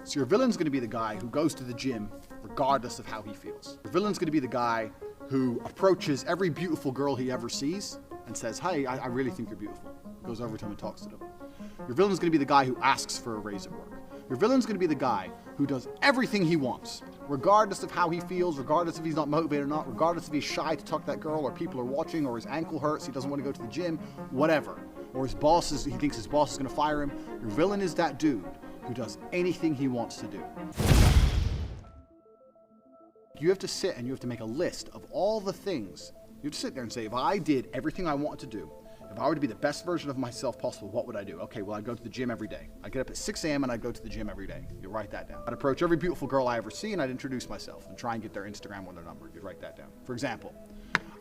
So your villain's going to be the guy who goes to the gym regardless of how he feels. Your villain's going to be the guy who approaches every beautiful girl he ever sees and says, hey, I really think you're beautiful. Goes over to him and talks to them. Your villain's going to be the guy who asks for a raise at work. Your villain's going to be the guy who does everything he wants, regardless of how he feels, regardless if he's not motivated or not, regardless if he's shy to talk to that girl or people are watching or his ankle hurts, he doesn't want to go to the gym, whatever. Or he thinks his boss is going to fire him. Your villain is that dude who does anything he wants to do. You have to sit and you have to make a list of all the things. You have to sit there and say, if I did everything I wanted to do, if I were to be the best version of myself possible, what would I do? Okay, well, I'd go to the gym every day. I'd get up at 6 a.m. and I'd go to the gym every day. You write that down. I'd approach every beautiful girl I ever see and I'd introduce myself and try and get their Instagram or their number. You'd write that down. For example,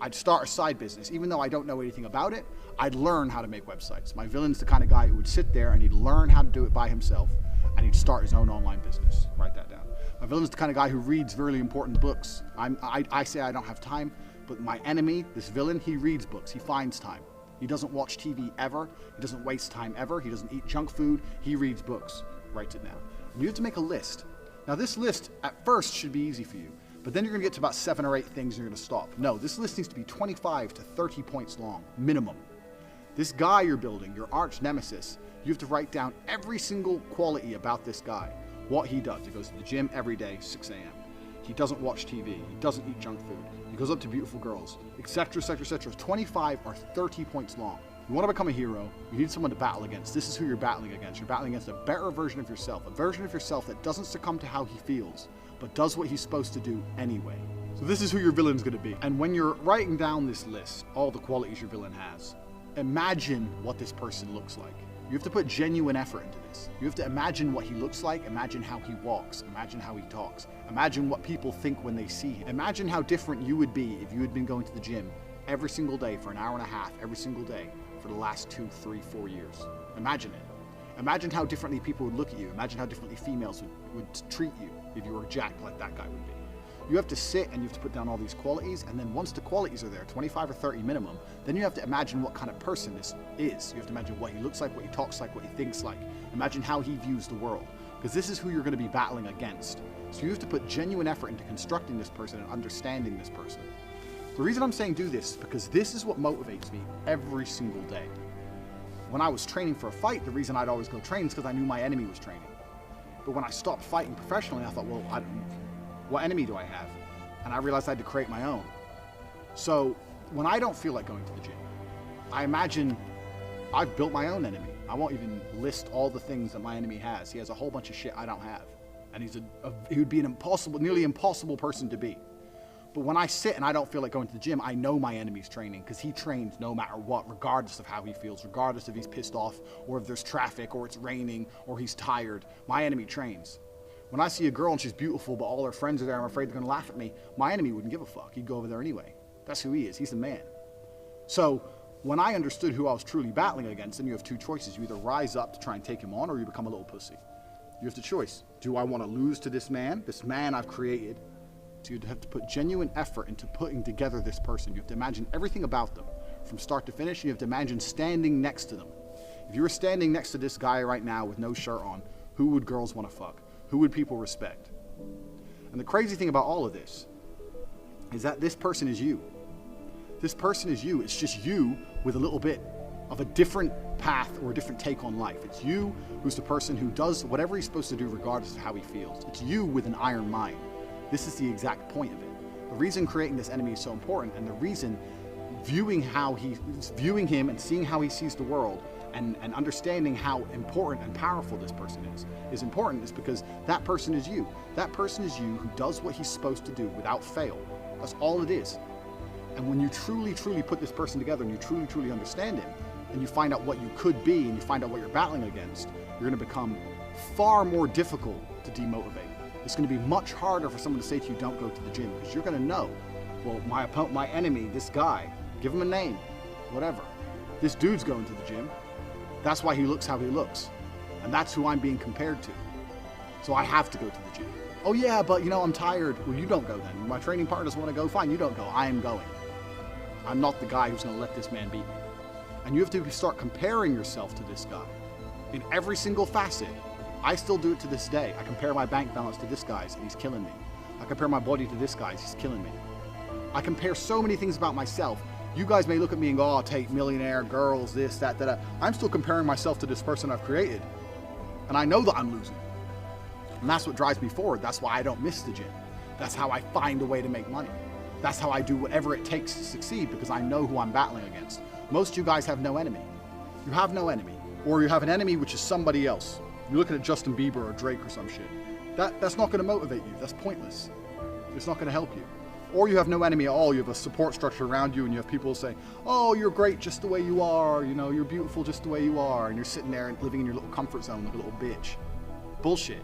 I'd start a side business. Even though I don't know anything about it, I'd learn how to make websites. My villain's the kind of guy who would sit there and he'd learn how to do it by himself and he'd start his own online business. Write that down. My villain's the kind of guy who reads really important books. I say I don't have time, but my enemy, this villain, he reads books. He finds time. He doesn't watch TV ever. He doesn't waste time ever. He doesn't eat junk food. He reads books. Writes it down. And you have to make a list. Now this list at first should be easy for you, but then you're gonna get to about 7 or 8 things and you're gonna stop. No, this list needs to be 25 to 30 points long, minimum. This guy you're building, your arch nemesis, you have to write down every single quality about this guy. What he does. He goes to the gym every day, 6 a.m. He doesn't watch TV. He doesn't eat junk food. He goes up to beautiful girls, etc., etc., etc. 25 or 30 points long. You want to become a hero, you need someone to battle against. This is who you're battling against. You're battling against a better version of yourself, a version of yourself that doesn't succumb to how he feels, but does what he's supposed to do anyway. So this is who your villain's going to be. And when you're writing down this list, all the qualities your villain has, imagine what this person looks like. You have to put genuine effort into this. You have to imagine what he looks like, imagine how he walks, imagine how he talks, imagine what people think when they see him. Imagine how different you would be if you had been going to the gym every single day for an hour and a half, every single day for the last 2, 3, 4 years. Imagine it. Imagine how differently people would look at you. Imagine how differently females would treat you if you were jacked like that guy would be. You have to sit and you have to put down all these qualities, and then once the qualities are there, 25 or 30 minimum, then you have to imagine what kind of person this is. You have to imagine what he looks like, what he talks like, what he thinks like. Imagine how he views the world, because this is who you're going to be battling against. So you have to put genuine effort into constructing this person and understanding this person. The reason I'm saying do this is because this is what motivates me every single day. When I was training for a fight, the reason I'd always go train is because I knew my enemy was training. But when I stopped fighting professionally, I thought, well, what enemy do I have? And I realized I had to create my own. So when I don't feel like going to the gym, I imagine I've built my own enemy. I won't even list all the things that my enemy has. He has a whole bunch of shit I don't have. And he would be an nearly impossible person to beat. But when I sit and I don't feel like going to the gym, I know my enemy's training, because he trains no matter what, regardless of how he feels, regardless if he's pissed off or if there's traffic or it's raining or he's tired. My enemy trains. When I see a girl and she's beautiful, but all her friends are there, I'm afraid they're going to laugh at me, my enemy wouldn't give a fuck. He'd go over there anyway. That's who he is. He's the man. So when I understood who I was truly battling against, then you have 2 choices. You either rise up to try and take him on, or you become a little pussy. You have the choice. Do I want to lose to this man I've created? So you have to put genuine effort into putting together this person. You have to imagine everything about them from start to finish. And you have to imagine standing next to them. If you were standing next to this guy right now with no shirt on, who would girls want to fuck? Who would people respect? And the crazy thing about all of this is that this person is you. This person is you. It's just you with a little bit of a different path or a different take on life. It's you who's the person who does whatever he's supposed to do regardless of how he feels. It's you with an iron mind. This is the exact point of it. The reason creating this enemy is so important, and the reason viewing him and seeing how he sees the world and understanding how important and powerful this person is important, is because that person is you. That person is you who does what he's supposed to do without fail. That's all it is. And when you truly, truly put this person together and you truly, truly understand him, and you find out what you could be and you find out what you're battling against, you're going to become far more difficult to demotivate. It's going to be much harder for someone to say to you, don't go to the gym, because you're going to know, well, my enemy, this guy, give him a name, whatever. This dude's going to the gym. That's why he looks how he looks. And that's who I'm being compared to. So I have to go to the gym. Oh yeah, but I'm tired. Well, you don't go then. My training partner doesn't want to go. Fine, you don't go. I am going. I'm not the guy who's going to let this man beat me. And you have to start comparing yourself to this guy in every single facet. I still do it to this day. I compare my bank balance to this guy's and he's killing me. I compare my body to this guy's, he's killing me. I compare so many things about myself. You guys may look at me and go, oh, Tate, millionaire, girls, this, that, that. I'm still comparing myself to this person I've created. And I know that I'm losing. And that's what drives me forward. That's why I don't miss the gym. That's how I find a way to make money. That's how I do whatever it takes to succeed, because I know who I'm battling against. Most of you guys have no enemy. You have no enemy. Or you have an enemy which is somebody else. You're looking at Justin Bieber or Drake or some shit. That's not going to motivate you. That's pointless. It's not going to help you. Or you have no enemy at all. You have a support structure around you and you have people saying, oh, you're great just the way you are. You know, you're beautiful just the way you are. And you're sitting there and living in your little comfort zone like a little bitch. Bullshit.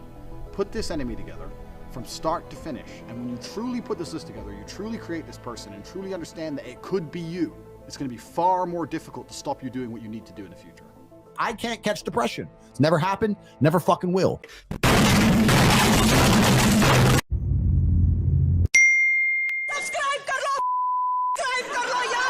Put this enemy together from start to finish. And when you truly put this list together, you truly create this person and truly understand that it could be you, it's going to be far more difficult to stop you doing what you need to do in the future. I can't catch depression. It's never happened, never fucking will. Subscribe कर लो यार